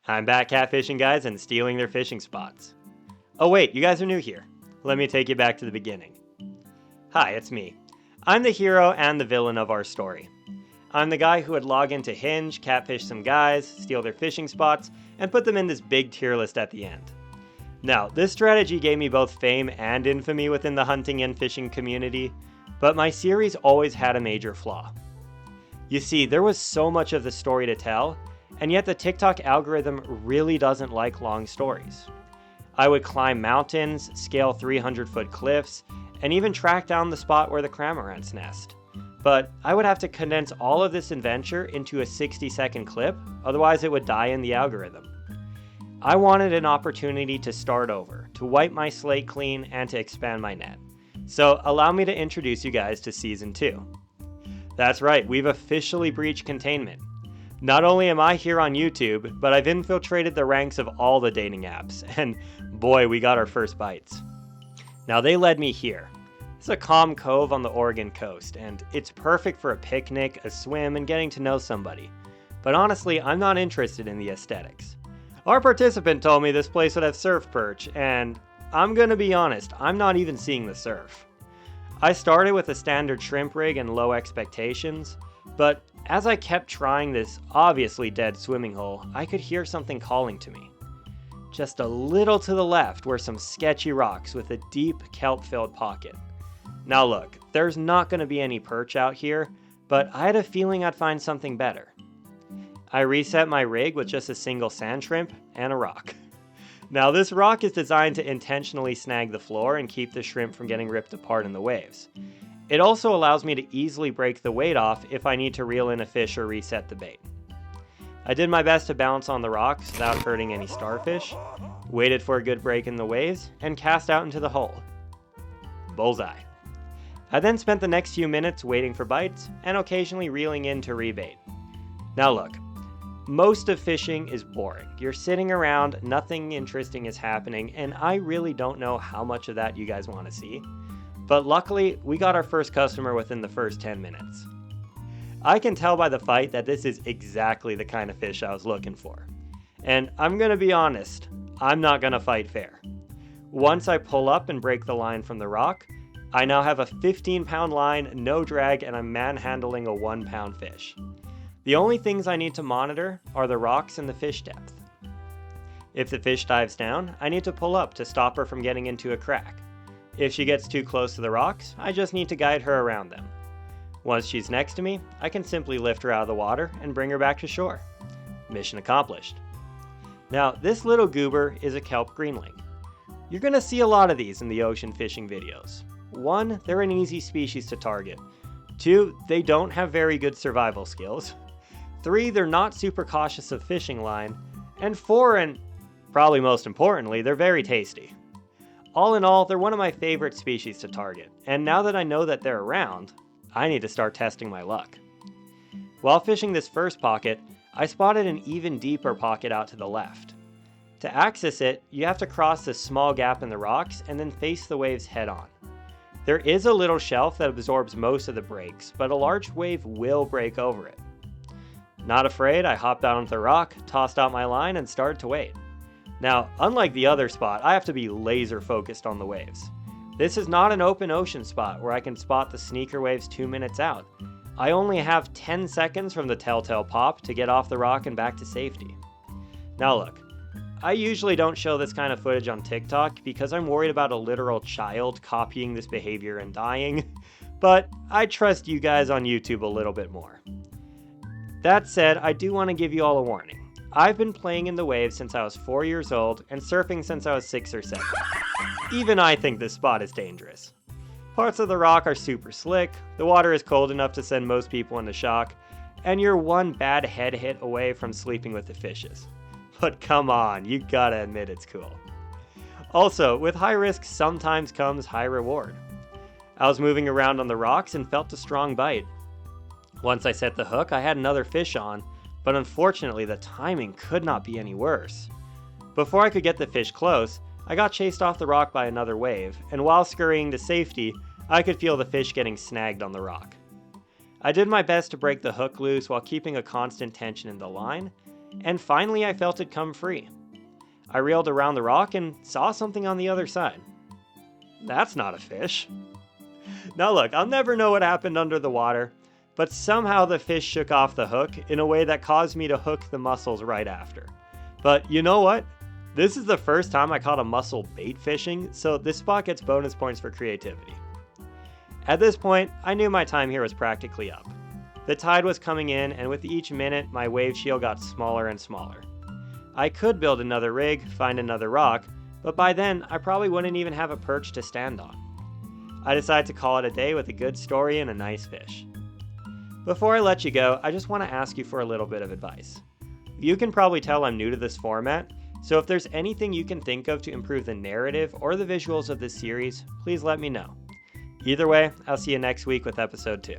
I'm back catfishing guys and stealing their fishing spots. Oh wait, you guys are new here. Let me take you back to the beginning. Hi, it's me. I'm the hero and the villain of our story. I'm the guy who would log into Hinge, catfish some guys, steal their fishing spots, and put them in this big tier list at the end. Now, this strategy gave me both fame and infamy within the hunting and fishing community, but my series always had a major flaw. You see, there was so much of the story to tell, and yet the TikTok algorithm really doesn't like long stories. I would climb mountains, scale 300-foot cliffs, and even track down the spot where the cramorants nest. But I would have to condense all of this adventure into a 60-second clip, otherwise it would die in the algorithm. I wanted an opportunity to start over, to wipe my slate clean, and to expand my net. So allow me to introduce you guys to Season 2. That's right, we've officially breached containment. Not only am I here on YouTube, but I've infiltrated the ranks of all the dating apps, and boy, we got our first bites. Now they led me here. It's a calm cove on the Oregon coast, and it's perfect for a picnic, a swim, and getting to know somebody. But honestly, I'm not interested in the aesthetics. Our participant told me this place would have surf perch, and I'm gonna be honest, I'm not even seeing the surf. I started with a standard shrimp rig and low expectations, but as I kept trying this obviously dead swimming hole, I could hear something calling to me. Just a little to the left were some sketchy rocks with a deep kelp-filled pocket. Now look, there's not gonna be any perch out here, but I had a feeling I'd find something better. I reset my rig with just a single sand shrimp and a rock. Now this rock is designed to intentionally snag the floor and keep the shrimp from getting ripped apart in the waves. It also allows me to easily break the weight off if I need to reel in a fish or reset the bait. I did my best to bounce on the rocks without hurting any starfish, waited for a good break in the waves, and cast out into the hole. Bullseye. I then spent the next few minutes waiting for bites and occasionally reeling in to rebait. Now look, most of fishing is boring. You're sitting around, nothing interesting is happening, and I really don't know how much of that you guys want to see. But luckily, we got our first customer within the first 10 minutes. I can tell by the fight that this is exactly the kind of fish I was looking for. And I'm gonna be honest, I'm not gonna fight fair. Once I pull up and break the line from the rock, I now have a 15-pound line, no drag, and I'm manhandling a 1-pound fish. The only things I need to monitor are the rocks and the fish depth. If the fish dives down, I need to pull up to stop her from getting into a crack. If she gets too close to the rocks, I just need to guide her around them. Once she's next to me, I can simply lift her out of the water and bring her back to shore. Mission accomplished. Now, this little goober is a kelp greenling. You're gonna see a lot of these in the ocean fishing videos. 1, they're an easy species to target. 2, they don't have very good survival skills. 3, they're not super cautious of fishing line. And 4, and probably most importantly, they're very tasty. All in all, they're one of my favorite species to target, and now that I know that they're around, I need to start testing my luck. While fishing this first pocket, I spotted an even deeper pocket out to the left. To access it, you have to cross this small gap in the rocks and then face the waves head on. There is a little shelf that absorbs most of the breaks, but a large wave will break over it. Not afraid, I hopped out onto the rock, tossed out my line, and started to wait. Now, unlike the other spot, I have to be laser focused on the waves. This is not an open ocean spot where I can spot the sneaker waves 2 minutes out. I only have 10 seconds from the telltale pop to get off the rock and back to safety. Now look, I usually don't show this kind of footage on TikTok because I'm worried about a literal child copying this behavior and dying, but I trust you guys on YouTube a little bit more. That said, I do want to give you all a warning. I've been playing in the waves since I was 4 years old and surfing since I was 6 or 7. Even I think this spot is dangerous. Parts of the rock are super slick, the water is cold enough to send most people into shock, and you're one bad head hit away from sleeping with the fishes. But come on, you gotta admit it's cool. Also, with high risk sometimes comes high reward. I was moving around on the rocks and felt a strong bite. Once I set the hook, I had another fish on, but unfortunately the timing could not be any worse. Before I could get the fish close, I got chased off the rock by another wave, and while scurrying to safety, I could feel the fish getting snagged on the rock. I did my best to break the hook loose while keeping a constant tension in the line, and finally I felt it come free. I reeled around the rock and saw something on the other side. That's not a fish. Now look, I'll never know what happened under the water, but somehow the fish shook off the hook in a way that caused me to hook the mussels right after. But you know what? This is the first time I caught a mussel bait fishing, so this spot gets bonus points for creativity. At this point, I knew my time here was practically up. The tide was coming in, and with each minute, my wave shield got smaller and smaller. I could build another rig, find another rock, but by then, I probably wouldn't even have a perch to stand on. I decided to call it a day with a good story and a nice fish. Before I let you go, I just want to ask you for a little bit of advice. You can probably tell I'm new to this format, so if there's anything you can think of to improve the narrative or the visuals of this series, please let me know. Either way, I'll see you next week with episode 2.